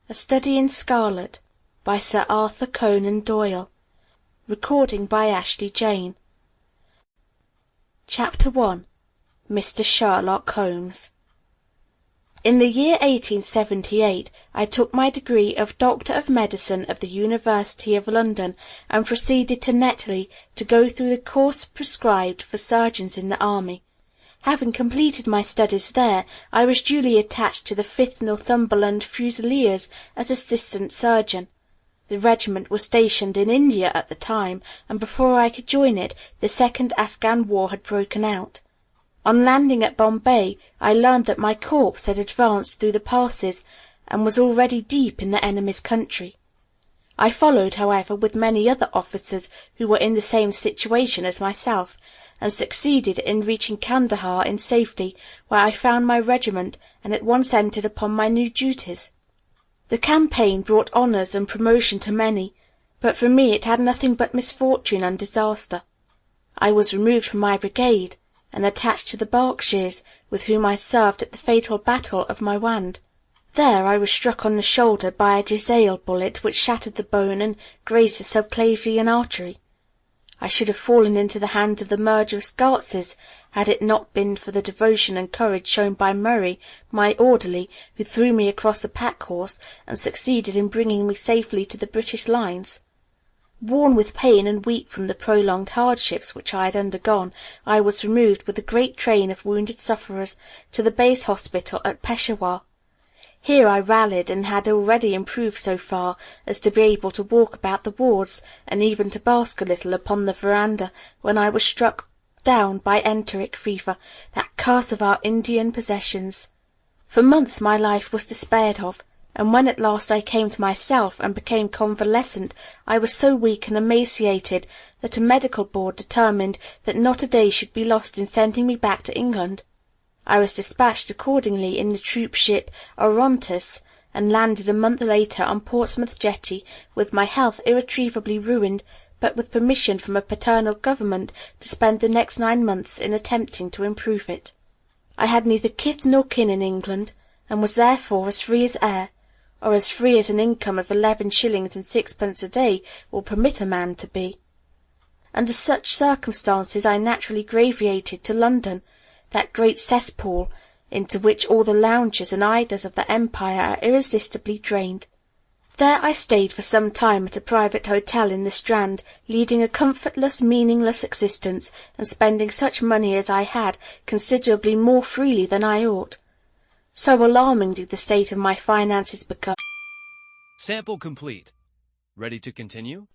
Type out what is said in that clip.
A Study in Scarlet by Sir Arthur Conan Doyle. Recording by Ashleigh Jane. Chapter 1. Mr. Sherlock Holmes. In the year 1878 I took my degree of Doctor of Medicine of the University of London, and proceeded to Netley to go through the course prescribed for surgeons in the army. Having completed my studies there, I was duly attached to the 5th Northumberland Fusiliers as assistant surgeon. The regiment was stationed in India at the time, and before I could join it the Second Afghan War had broken out. On landing at Bombay I learned that my corps had advanced through the passes, and was already deep in the enemy's country. I followed, however, with many other officers who were in the same situation as myself, and succeeded in reaching Kandahar in safety, where I found my regiment, and at once entered upon my new duties. The campaign brought honours and promotion to many, but for me it had nothing but misfortune and disaster. I was removed from my brigade, and attached to the Berkshires, with whom I served at the fatal Battle of Maiwand. There I was struck on the shoulder by a jezail bullet which shattered the bone and grazed the subclavian artery. I should have fallen into the hands of the murderous Guards had it not been for the devotion and courage shown by Murray, my orderly, who threw me across the pack-horse, and succeeded in bringing me safely to the British lines. Worn with pain and weak from the prolonged hardships which I had undergone, I was removed with a great train of wounded sufferers to the base hospital at Peshawar. Here I rallied, and had already improved so far as to be able to walk about the wards, and even to bask a little upon the verandah, when I was struck down by enteric fever, that curse of our Indian possessions. For months my life was despaired of, and when at last I came to myself and became convalescent, I was so weak and emaciated that a medical board determined that not a day should be lost in sending me back to England. I was dispatched accordingly in the troop ship Orontes, and landed a month later on Portsmouth jetty, with my health irretrievably ruined, but with permission from a paternal government to spend the next 9 months in attempting to improve it. I had neither kith nor kin in England, and was therefore as free as air, or as free as an income of 11 shillings and 6pence a day will permit a man to be. Under such circumstances I naturally gravitated to London, that great cesspool into which all the loungers and idlers of the empire are irresistibly drained. There I stayed for some time at a private hotel in the Strand, leading a comfortless, meaningless existence, and spending such money as I had considerably more freely than I ought. So alarming did the state of my finances become. Sample complete. Ready to continue?